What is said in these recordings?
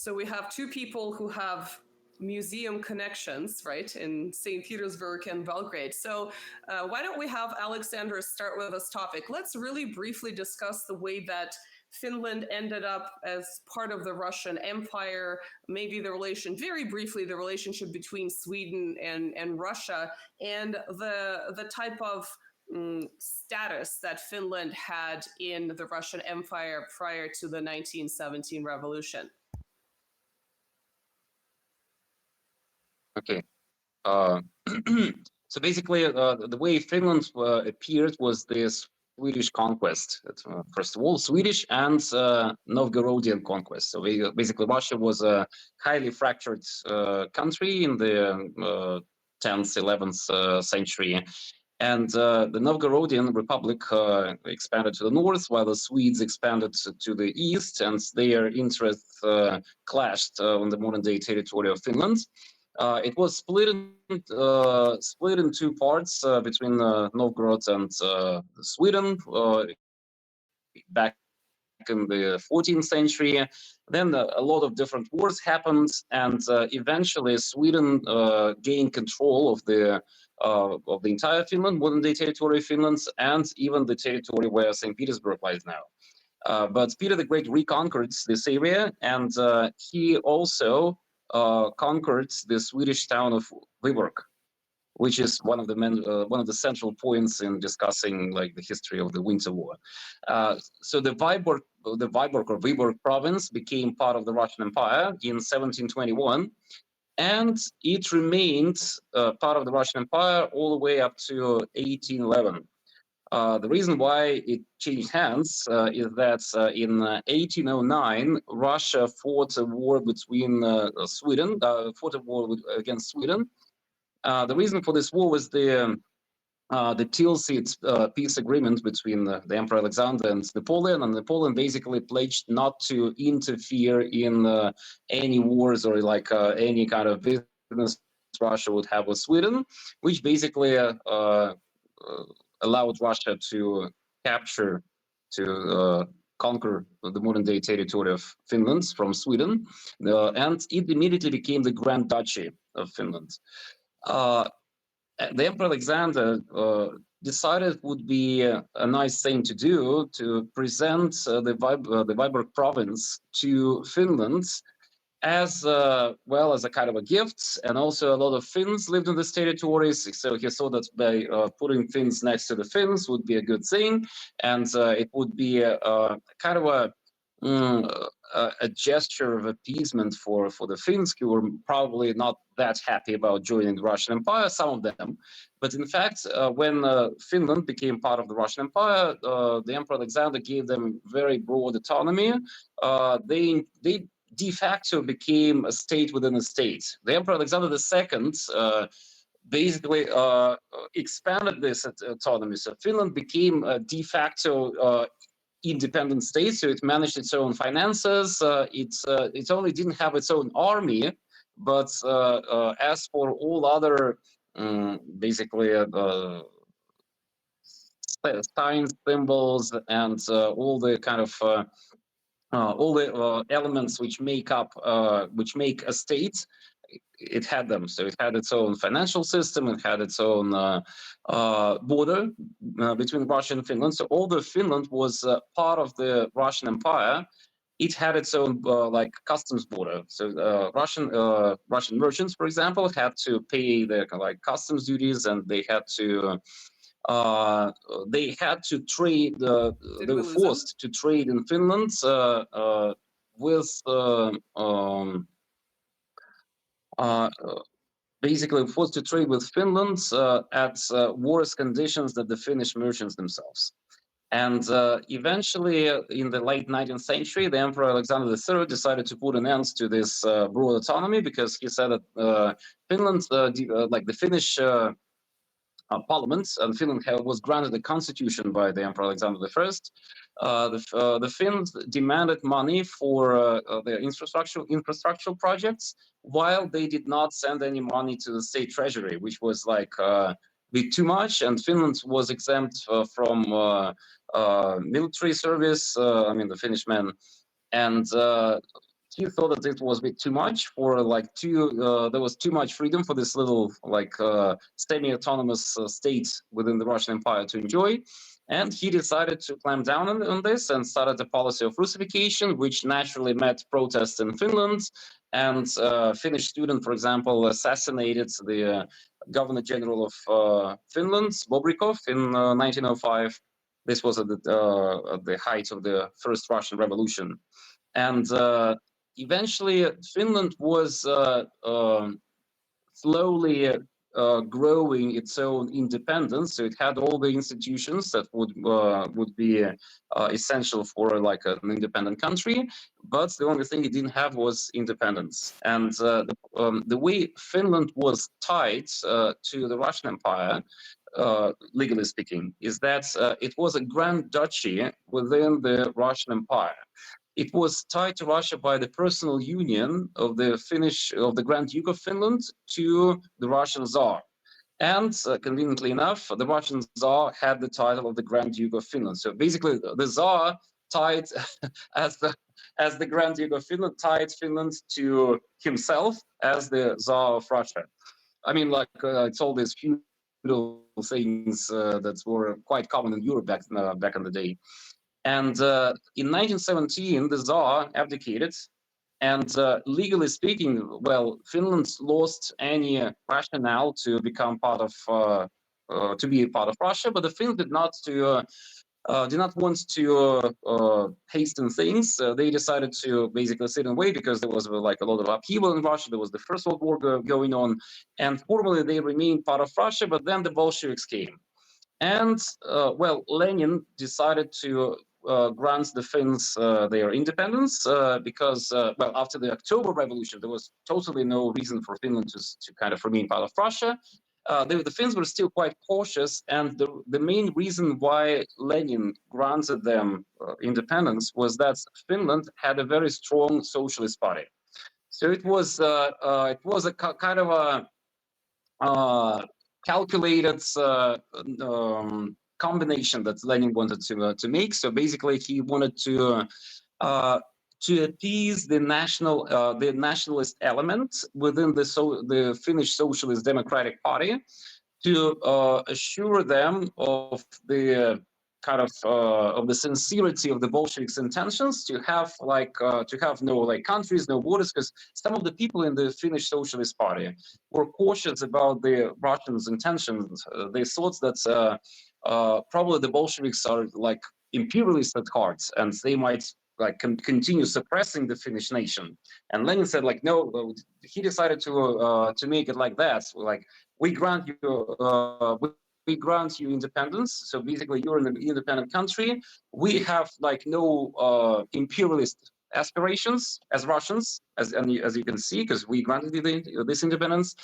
So we have two people who have museum connections, right, in St. Petersburg and Belgrade. So why don't we have Alexander start with this topic? Let's really briefly discuss the way that Finland ended up as part of the Russian Empire, maybe very briefly, the relationship between Sweden and Russia, and the type of status that Finland had in the Russian Empire prior to the 1917 revolution. Okay. So basically, the way Finland appeared was this Swedish conquest. First of all, Swedish and Novgorodian conquest. So basically, Russia was a highly fractured country in the 10th, 11th century. And the Novgorodian Republic expanded to the north, while the Swedes expanded to the east, and their interests clashed on the modern-day territory of Finland. It was split in two parts between Novgorod and Sweden back in the 14th century. Then a lot of different wars happened, and eventually Sweden gained control of the entire Finland, modern-day territory of Finland, and even the territory where St. Petersburg lies now. But Peter the Great reconquered this area, and he also conquered the Swedish town of Viborg, which is one of the central points in discussing like the history of the Winter War. So the Viborg province became part of the Russian Empire in 1721, and it remained part of the Russian Empire all the way up to 1811. The reason why it changed hands is that in 1809, Russia fought a war between against Sweden. The reason for this war was the Tilsit peace agreement between the Emperor Alexander and Napoleon, Napoleon basically pledged not to interfere in any wars or like any kind of business Russia would have with Sweden, which basically allowed Russia to conquer the modern-day territory of Finland from Sweden, and it immediately became the Grand Duchy of Finland. The Emperor Alexander decided it would be a nice thing to do to present the Viborg province to Finland as well as a kind of a gift, and also a lot of Finns lived in these territories, so he saw that by putting Finns next to the Finns would be a good thing, and it would be a kind of a gesture of appeasement for the Finns, who were probably not that happy about joining the Russian Empire, some of them. But in fact, when Finland became part of the Russian Empire, the Emperor Alexander gave them very broad autonomy. They de facto became a state within a state. The Emperor Alexander II basically expanded this autonomy. So Finland became a de facto independent state, so it managed its own finances. It only didn't have its own army, but as for all other basically signs, symbols, and all the kind of all the elements which make a state, it had them. So it had its own financial system, it had its own border between Russia and Finland. So although Finland was part of the Russian Empire, it had its own like customs border. So Russian merchants, for example, had to pay their like customs duties, and they had to trade. They were forced to trade in Finland with basically forced to trade with Finland at worse conditions than the Finnish merchants themselves. And eventually, in the late 19th century, the Emperor Alexander III decided to put an end to this broad autonomy, because he said that Finland, like the Finnish parliament, and Finland was granted a constitution by the Emperor Alexander I. The Finns demanded money for their infrastructural projects, while they did not send any money to the state treasury, which was like a bit too much. And Finland was exempt from military service. I mean, the Finnish men, and he thought that it was a bit too much for there was too much freedom for this little semi-autonomous state within the Russian Empire to enjoy. And he decided to clamp down on this and started a policy of Russification, which naturally met protests in Finland. And Finnish student, for example, assassinated the Governor General of Finland, Bobrikov, in 1905. This was at the height of the First Russian Revolution. And eventually, Finland was slowly growing its own independence. So it had all the institutions that would be essential for an independent country. But the only thing it didn't have was independence. And the way Finland was tied to the Russian Empire, legally speaking, is that it was a grand duchy within the Russian Empire. It was tied to Russia by the personal union of the Grand Duke of Finland to the Russian Tsar. And conveniently enough, the Russian Tsar had the title of the Grand Duke of Finland. So basically, the Tsar tied, as the Grand Duke of Finland, tied Finland to himself as the Tsar of Russia. I mean, it's all these feudal things that were quite common in Europe back in the day. And in 1917, the Tsar abdicated, and legally speaking, Finland lost any rationale to become part of Russia, but the Finns did not want to hasten things. They decided to basically sit and wait because there was a lot of upheaval in Russia. There was the First World War going on, and formally they remained part of Russia. But then the Bolsheviks came, and Lenin decided to grant the Finns their independence because after the October Revolution, there was totally no reason for Finland to kind of remain part of Russia. The Finns were still quite cautious, and the main reason why Lenin granted them independence was that Finland had a very strong socialist party. So it was a kind of a calculated combination that Lenin wanted to make. So basically, he wanted to appease the nationalist element within the Finnish Socialist Democratic Party, to assure them of the of the sincerity of the Bolsheviks' intentions to have no countries, no borders, because some of the people in the Finnish Socialist Party were cautious about the Russians' intentions. They thought that probably the Bolsheviks are imperialists at heart, and they might continue suppressing the Finnish nation. And Lenin said no. He decided to make it like that. We grant you independence. So basically, you're an independent country. We have no imperialist aspirations as Russians, as you can see, because we granted you this independence.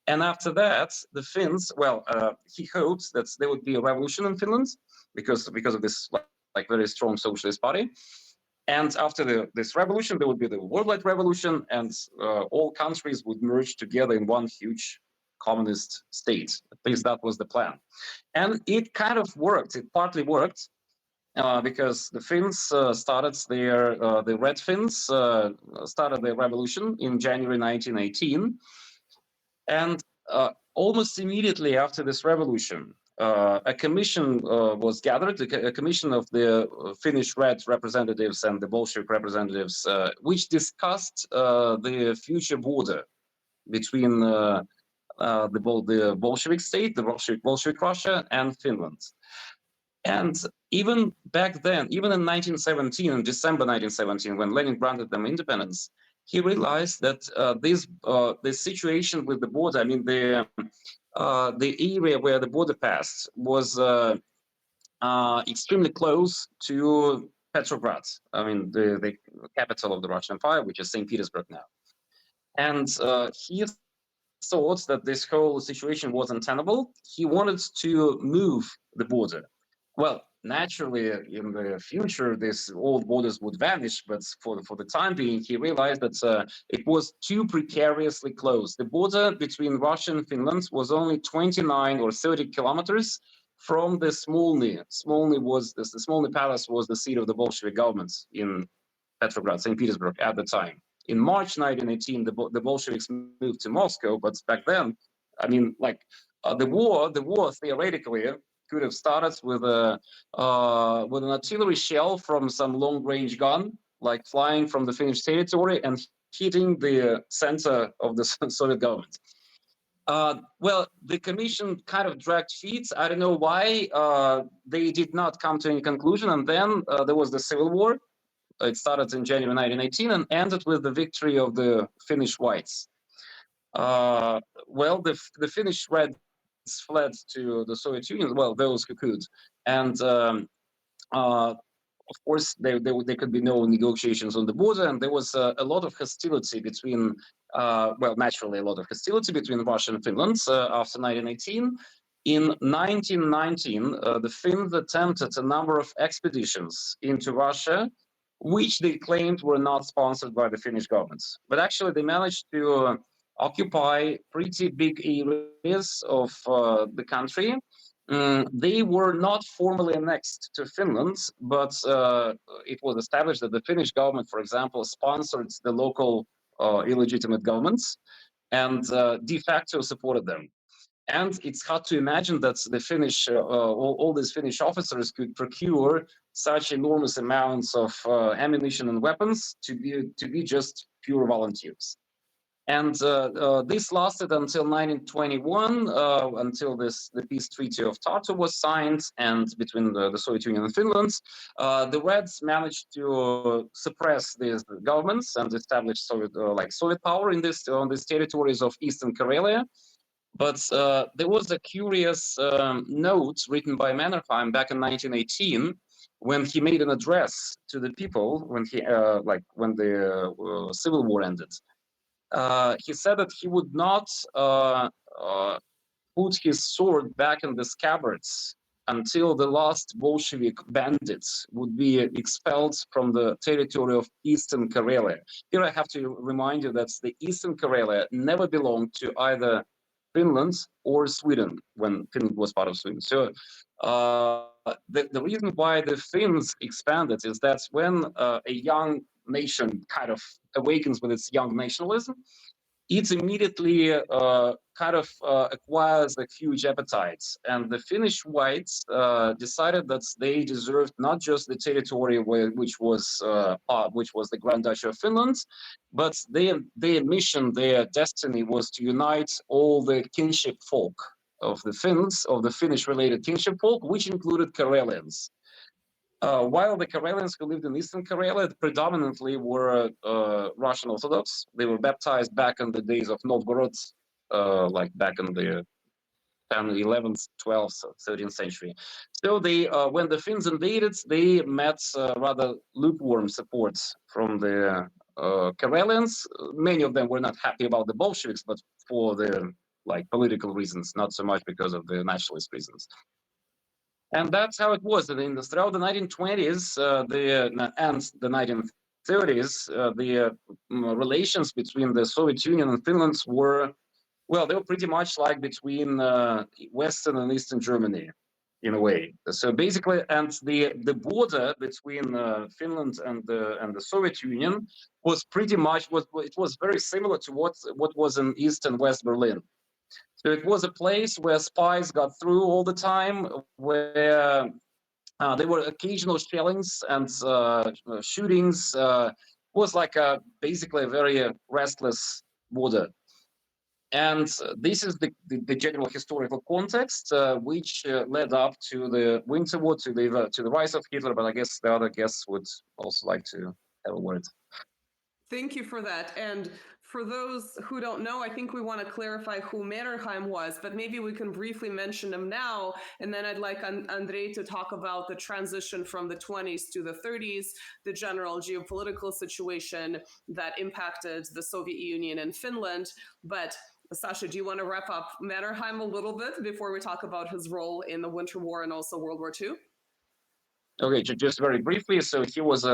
And after that, the Finns, he hopes that there would be a revolution in Finland because of this very strong socialist party. And after this revolution, there would be the worldwide revolution, and all countries would merge together in one huge communist state. At least that was the plan. And it kind of worked. It partly worked because the Finns the Red Finns started their revolution in January 1918. And almost immediately after this revolution, a commission was gathered, a commission of the Finnish Red representatives and the Bolshevik representatives, which discussed the future border between the Bolshevik state, the Bolshevik Russia, and Finland. And even back then, even in 1917, in December 1917, when Lenin granted them independence, he realized that this situation with the border, I mean, the area where the border passed was extremely close to Petrograd. I mean, the capital of the Russian Empire, which is St. Petersburg now. And he thought that this whole situation was untenable. He wanted to move the border. Well, naturally, in the future, these old borders would vanish, but for the time being, he realized that it was too precariously close. The border between Russia and Finland was only 29 or 30 kilometers from the Smolny. The Smolny Palace was the seat of the Bolshevik government in Petrograd, St. Petersburg at the time, in March 1918, the Bolsheviks moved to Moscow. But back then, I mean, like the war theoretically could have started with an artillery shell from some long-range gun, like flying from the Finnish territory and hitting the center of the Soviet government. Well, the commission kind of dragged feet. I don't know why. They did not come to any conclusion. And then there was the Civil War. It started in January 1918 and ended with the victory of the Finnish Whites. Well, the Finnish Reds fled to the Soviet Union, well, those who could. And of course, there could be no negotiations on the border, and there was a lot of hostility between, well, naturally, a lot of hostility between Russia and Finland after 1918. In 1919, the Finns attempted a number of expeditions into Russia, which they claimed were not sponsored by the Finnish government. But actually, they managed to occupy pretty big areas of the country. They were not formally annexed to Finland, but it was established that the Finnish government, for example, sponsored the local illegitimate governments and de facto supported them. And it's hard to imagine that the Finnish, all these Finnish officers could procure such enormous amounts of ammunition and weapons to be just pure volunteers. And this lasted until 1921, until the peace treaty of Tartu was signed, and between the Soviet Union and Finland, the Reds managed to suppress these governments and establish Soviet power in on these territories of Eastern Karelia. But there was a curious note written by Mannerheim back in 1918 when he made an address to the people when the Civil War ended. He said that he would not put his sword back in the scabbards until the last Bolshevik bandits would be expelled from the territory of Eastern Karelia. Here I have to remind you that the Eastern Karelia never belonged to either Finland or Sweden when Finland was part of Sweden. So the reason why the Finns expanded is that when a young nation kind of awakens with its young nationalism, it immediately acquires a huge appetite. And the Finnish Whites decided that they deserved not just the territory which was the Grand Duchy of Finland, but their mission, their destiny was to unite all the kinship folk of the Finns, of the Finnish-related kinship folk, which included Karelians. While the Karelians who lived in Eastern Karelia predominantly were Russian Orthodox, they were baptized back in the days of Novgorod, like back in the 11th, 12th, 13th century. So they, when the Finns invaded, they met rather lukewarm support from the Karelians. Many of them were not happy about the Bolsheviks, but for the political reasons, not so much because of the nationalist reasons. And that's how it was. Throughout the 1920s and the 1930s, the relations between the Soviet Union and Finland were, well, they were pretty much like between Western and Eastern Germany, in a way. So basically, and the border between Finland and the Soviet Union was pretty much it was very similar to what was in East and West Berlin. So it was a place where spies got through all the time, where there were occasional shellings and shootings. It was like basically a very restless border. And this is the general historical context, which led up to the Winter War, to the rise of Hitler. But I guess the other guests would also like to have a word. Thank you for that. And for those who don't know, I think we want to clarify who Mannerheim was, but maybe we can briefly mention him now. And then I'd like Andrei to talk about the transition from the 20s to the 30s, the general geopolitical situation that impacted the Soviet Union and Finland. But Sasha, do you want to wrap up Mannerheim a little bit before we talk about his role in the Winter War and also World War II? Okay, just very briefly. So he was an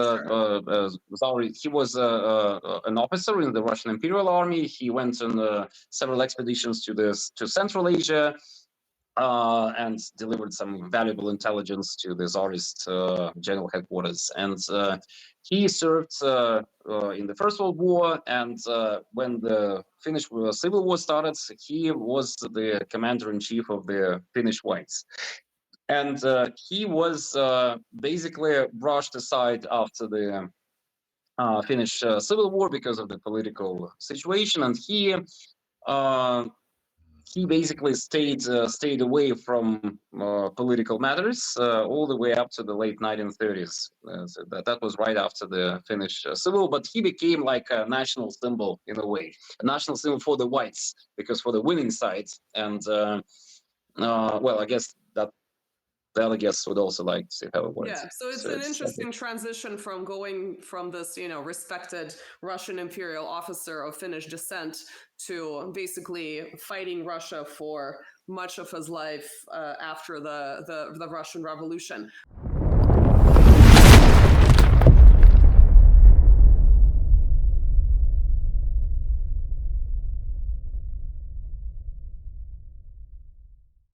officer in the Russian Imperial Army. He went on several expeditions to Central Asia. and delivered some valuable intelligence to the Tsarist general headquarters. And he served in the First World War, and when the Finnish Civil War started, he was the commander-in-chief of the Finnish Whites. And he was basically brushed aside after the Finnish Civil War because of the political situation, and he basically stayed away from political matters all the way up to the late 1930s. So that was right after the Finnish Civil War, but he became like a national symbol in a way, a national symbol for the whites, because for the winning side, and well, I guess that delegates would also like to have a word. Yeah, so it's an interesting transition from going from this, respected Russian imperial officer of Finnish descent to basically fighting Russia for much of his life after the Russian Revolution.